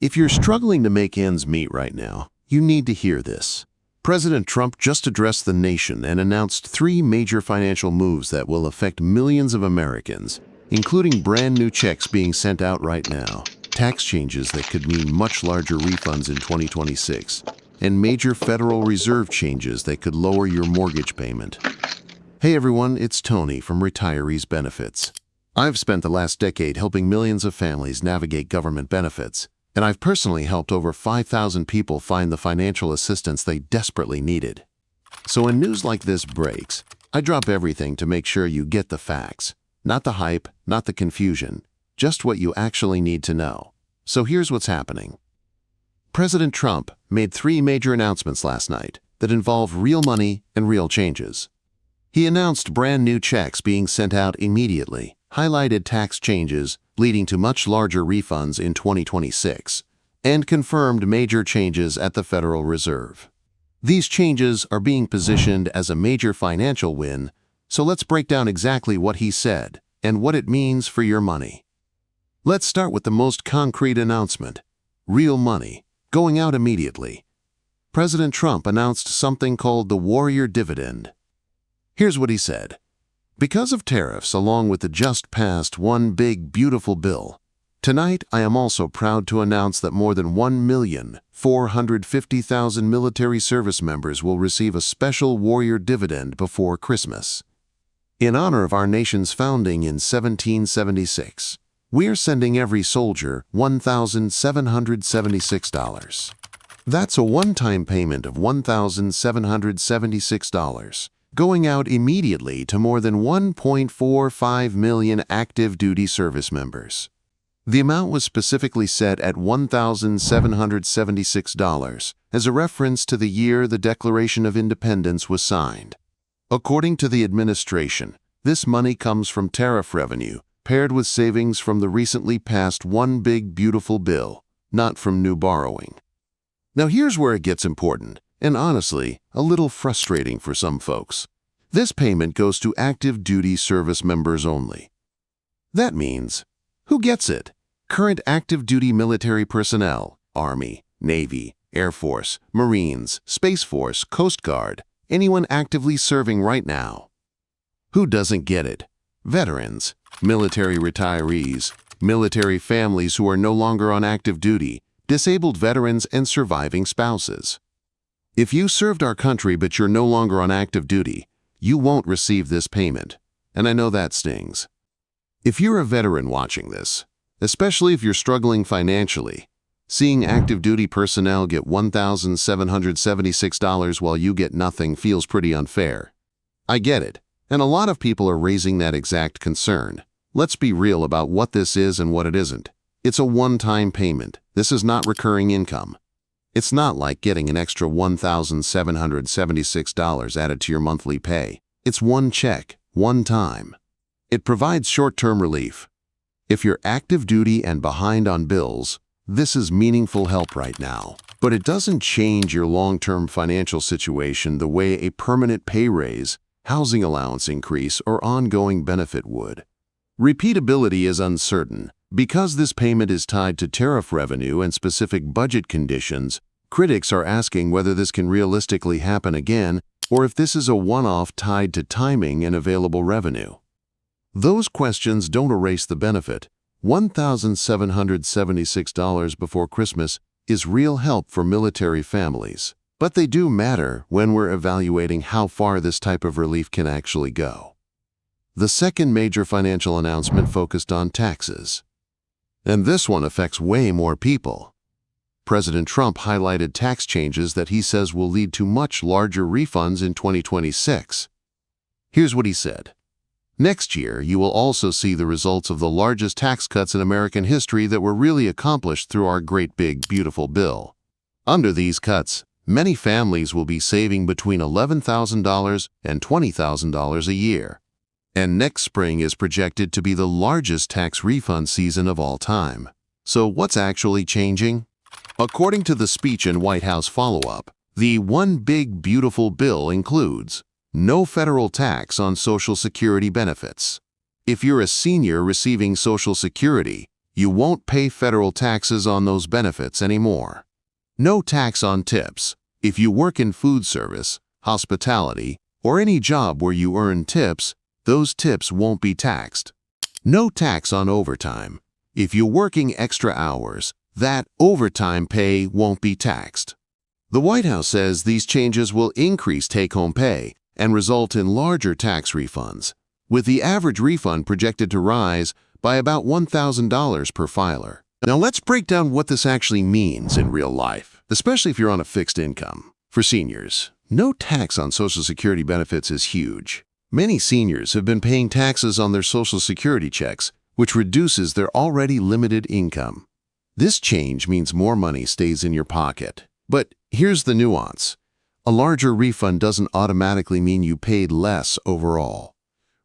If you're struggling to make ends meet right now, you need to hear this. President Trump just addressed the nation and announced 3 major financial moves that will affect millions of Americans, including brand new checks being sent out right now, tax changes that could mean much larger refunds in 2026, and major Federal Reserve changes that could lower your mortgage payment. Hey everyone, it's Tony from Retirees Benefits. I've spent the last decade helping millions of families navigate government benefits, and I've personally helped over 5,000 people find the financial assistance they desperately needed. So when news like this breaks, I drop everything to make sure you get the facts. Not the hype, not the confusion, just what you actually need to know. So here's what's happening. President Trump made 3 major announcements last night that involve real money and real changes. He announced brand new checks being sent out immediately, highlighted tax changes leading to much larger refunds in 2026, and confirmed major changes at the Federal Reserve. These changes are being positioned as a major financial win, so let's break down exactly what he said and what it means for your money. Let's start with the most concrete announcement: real money, going out immediately. President Trump announced something called the Warrior Dividend. Here's what he said. Because of tariffs along with the just passed One Big Beautiful Bill, tonight I am also proud to announce that more than 1,450,000 military service members will receive a special Warrior Dividend before Christmas. In honor of our nation's founding in 1776, we are sending every soldier $1,776. That's a one-time payment of $1,776. Going out immediately to more than 1.45 million active duty service members. The amount was specifically set at $1,776 as a reference to the year the Declaration of Independence was signed. According to the administration, this money comes from tariff revenue paired with savings from the recently passed One Big Beautiful Bill, not from new borrowing. Now here's where it gets important, and honestly, a little frustrating for some folks. This payment goes to active duty service members only. That means, who gets it? Current active duty military personnel, Army, Navy, Air Force, Marines, Space Force, Coast Guard, anyone actively serving right now. Who doesn't get it? Veterans, military retirees, military families who are no longer on active duty, disabled veterans, and surviving spouses. If you served our country but you're no longer on active duty, you won't receive this payment, and I know that stings. If you're a veteran watching this, especially if you're struggling financially, seeing active duty personnel get $1,776 while you get nothing feels pretty unfair. I get it, and a lot of people are raising that exact concern. Let's be real about what this is and what it isn't. It's a one-time payment. This is not recurring income. It's not like getting an extra $1,776 added to your monthly pay. It's one check, one time. It provides short-term relief. If you're active duty and behind on bills, this is meaningful help right now. But it doesn't change your long-term financial situation the way a permanent pay raise, housing allowance increase, or ongoing benefit would. Repeatability is uncertain. Because this payment is tied to tariff revenue and specific budget conditions, critics are asking whether this can realistically happen again or if this is a one-off tied to timing and available revenue. Those questions don't erase the benefit. $1,776 before Christmas is real help for military families, but they do matter when we're evaluating how far this type of relief can actually go. The second major financial announcement focused on taxes. And this one affects way more people. President Trump highlighted tax changes that he says will lead to much larger refunds in 2026. Here's what he said. Next year, you will also see the results of the largest tax cuts in American history that were really accomplished through our great big beautiful bill. Under these cuts, many families will be saving between $11,000 and $20,000 a year. And next spring is projected to be the largest tax refund season of all time. So what's actually changing? According to the speech and White House follow-up, the One Big Beautiful Bill includes no federal tax on Social Security benefits. If you're a senior receiving Social Security, You won't pay federal taxes on those benefits anymore. No tax on tips. If you work in food service, hospitality, or any job where you earn tips, those tips won't be taxed. No tax on overtime. If you're working extra hours, that overtime pay won't be taxed. The White House says these changes will increase take-home pay and result in larger tax refunds, with the average refund projected to rise by about $1,000 per filer. Now let's break down what this actually means in real life, especially if you're on a fixed income. For seniors, no tax on Social Security benefits is huge. Many seniors have been paying taxes on their Social Security checks, which reduces their already limited income. This change means more money stays in your pocket. But here's the nuance. A larger refund doesn't automatically mean you paid less overall.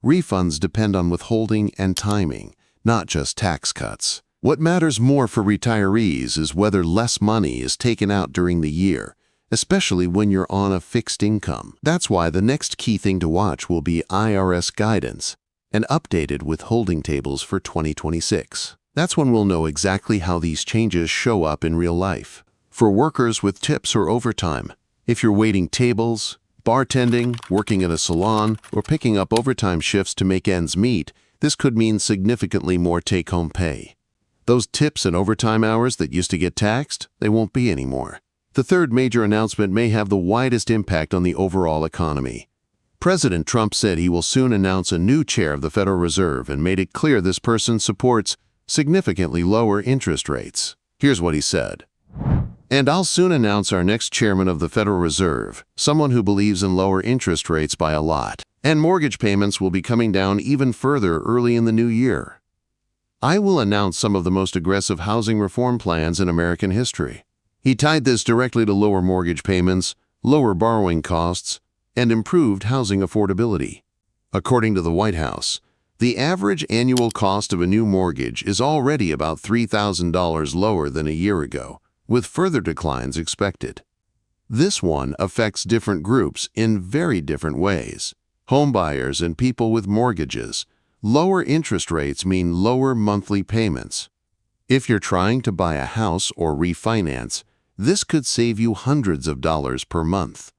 Refunds depend on withholding and timing, not just tax cuts. What matters more for retirees is whether less money is taken out during the year, especially when you're on a fixed income. That's why the next key thing to watch will be IRS guidance and updated withholding tables for 2026. That's when we'll know exactly how these changes show up in real life. For workers with tips or overtime, if you're waiting tables, bartending, working in a salon, or picking up overtime shifts to make ends meet, this could mean significantly more take-home pay. Those tips and overtime hours that used to get taxed, they won't be anymore. The third major announcement may have the widest impact on the overall economy. President Trump said he will soon announce a new chair of the Federal Reserve and made it clear this person supports significantly lower interest rates. Here's what he said. "And I'll soon announce our next chairman of the Federal Reserve, someone who believes in lower interest rates by a lot. And mortgage payments will be coming down even further early in the new year. I will announce some of the most aggressive housing reform plans in American history." He tied this directly to lower mortgage payments, lower borrowing costs, and improved housing affordability. According to the White House, the average annual cost of a new mortgage is already about $3,000 lower than a year ago, with further declines expected. This one affects different groups in very different ways. Homebuyers and people with mortgages. Lower interest rates mean lower monthly payments. If you're trying to buy a house or refinance, this could save you hundreds of dollars per month.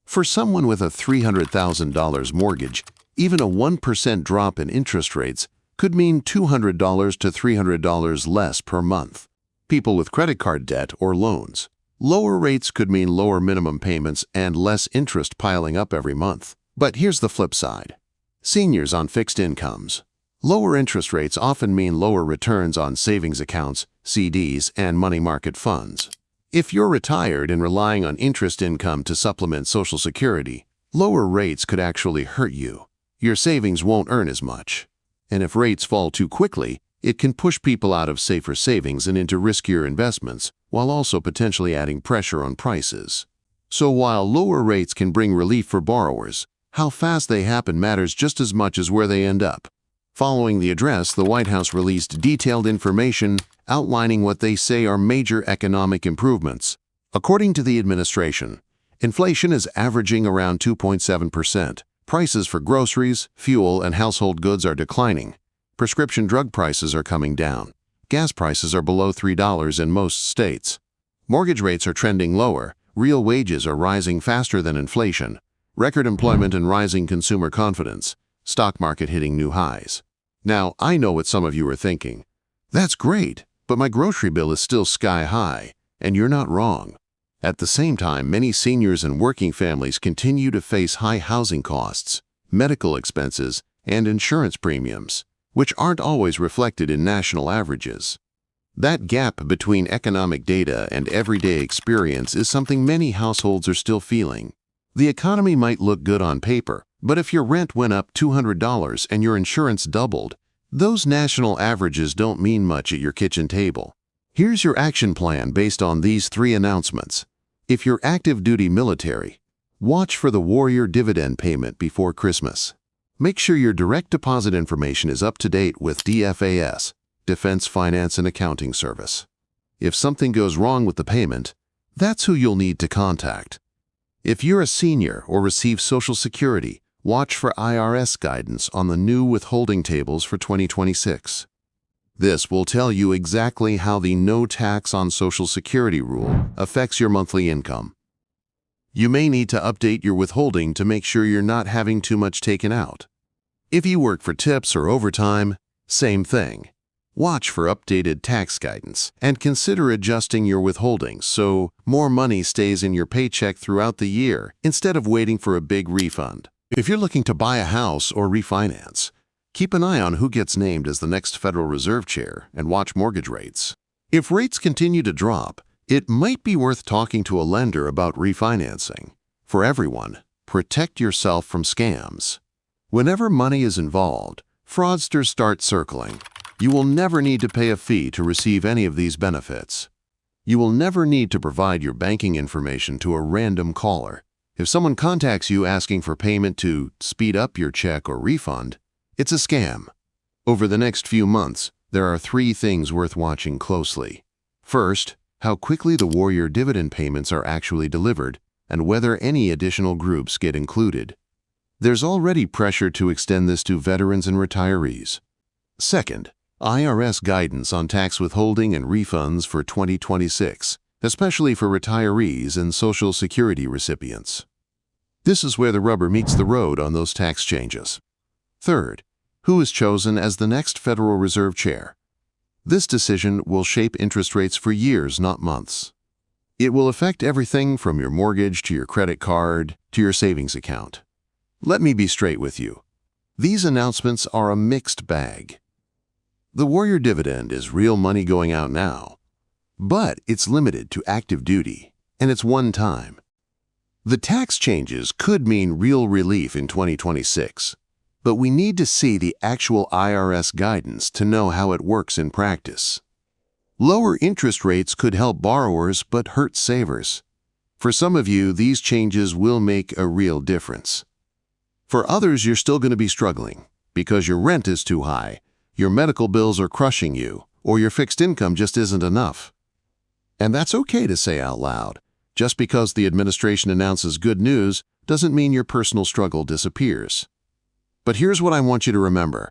For someone with a $300,000 mortgage, even a 1% drop in interest rates could mean $200 to $300 less per month. People with credit card debt or loans. Lower rates could mean lower minimum payments and less interest piling up every month. But here's the flip side. Seniors on fixed incomes. Lower interest rates often mean lower returns on savings accounts, CDs, and money market funds. If you're retired and relying on interest income to supplement Social Security, lower rates could actually hurt you. Your savings won't earn as much. And if rates fall too quickly, it can push people out of safer savings and into riskier investments, while also potentially adding pressure on prices. So while lower rates can bring relief for borrowers, how fast they happen matters just as much as where they end up. Following the address, the White House released detailed information outlining what they say are major economic improvements. According to the administration, inflation is averaging around 2.7%. Prices for groceries, fuel, and household goods are declining. Prescription drug prices are coming down. Gas prices are below $3 in most states. Mortgage rates are trending lower. Real wages are rising faster than inflation. Record employment and rising consumer confidence. Stock market hitting new highs. Now, I know what some of you are thinking. That's great, but my grocery bill is still sky high, and you're not wrong. At the same time, many seniors and working families continue to face high housing costs, medical expenses, and insurance premiums, which aren't always reflected in national averages. That gap between economic data and everyday experience is something many households are still feeling. The economy might look good on paper, but if your rent went up $200 and your insurance doubled, those national averages don't mean much at your kitchen table. Here's your action plan based on these 3 announcements. If you're active duty military, watch for the Warrior dividend payment before Christmas. Make sure your direct deposit information is up to date with DFAS, Defense Finance and Accounting Service. If something goes wrong with the payment, that's who you'll need to contact. If you're a senior or receive Social Security, watch for IRS guidance on the new withholding tables for 2026. This will tell you exactly how the no tax on Social Security rule affects your monthly income. You may need to update your withholding to make sure you're not having too much taken out. If you work for tips or overtime, same thing. Watch for updated tax guidance and consider adjusting your withholding so more money stays in your paycheck throughout the year instead of waiting for a big refund. If you're looking to buy a house or refinance, keep an eye on who gets named as the next Federal Reserve Chair and watch mortgage rates. If rates continue to drop, it might be worth talking to a lender about refinancing. For everyone, protect yourself from scams. Whenever money is involved, fraudsters start circling. You will never need to pay a fee to receive any of these benefits. You will never need to provide your banking information to a random caller. If someone contacts you asking for payment to speed up your check or refund, it's a scam. Over the next few months, there are 3 things worth watching closely. First, how quickly the Warrior dividend payments are actually delivered and whether any additional groups get included. There's already pressure to extend this to veterans and retirees. Second, IRS guidance on tax withholding and refunds for 2026, especially for retirees and Social Security recipients. This is where the rubber meets the road on those tax changes. Third, who is chosen as the next Federal Reserve Chair? This decision will shape interest rates for years, not months. It will affect everything from your mortgage to your credit card to your savings account. Let me be straight with you. These announcements are a mixed bag. The Warrior dividend is real money going out now, but it's limited to active duty, and it's one time. The tax changes could mean real relief in 2026. But we need to see the actual IRS guidance to know how it works in practice. Lower interest rates could help borrowers but hurt savers. For some of you, these changes will make a real difference. For others, you're still going to be struggling because your rent is too high, your medical bills are crushing you, or your fixed income just isn't enough. And that's okay to say out loud. Just because the administration announces good news doesn't mean your personal struggle disappears. But here's what I want you to remember.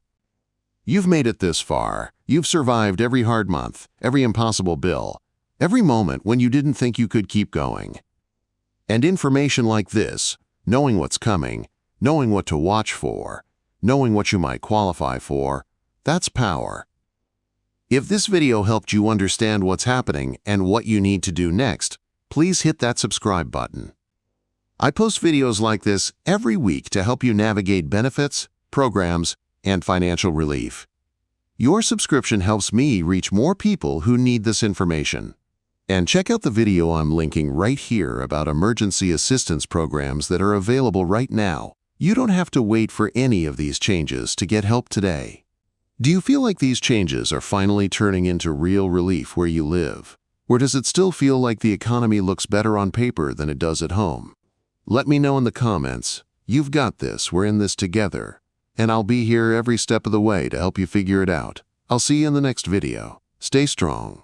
You've made it this far. You've survived every hard month, every impossible bill, every moment when you didn't think you could keep going. And information like this, knowing what's coming, knowing what to watch for, knowing what you might qualify for, that's power. If this video helped you understand what's happening and what you need to do next, please hit that subscribe button. I post videos like this every week to help you navigate benefits, programs, and financial relief. Your subscription helps me reach more people who need this information. And check out the video I'm linking right here about emergency assistance programs that are available right now. You don't have to wait for any of these changes to get help today. Do you feel like these changes are finally turning into real relief where you live? Or does it still feel like the economy looks better on paper than it does at home? Let me know in the comments. You've got this, we're in this together. And I'll be here every step of the way to help you figure it out. I'll see you in the next video. Stay strong.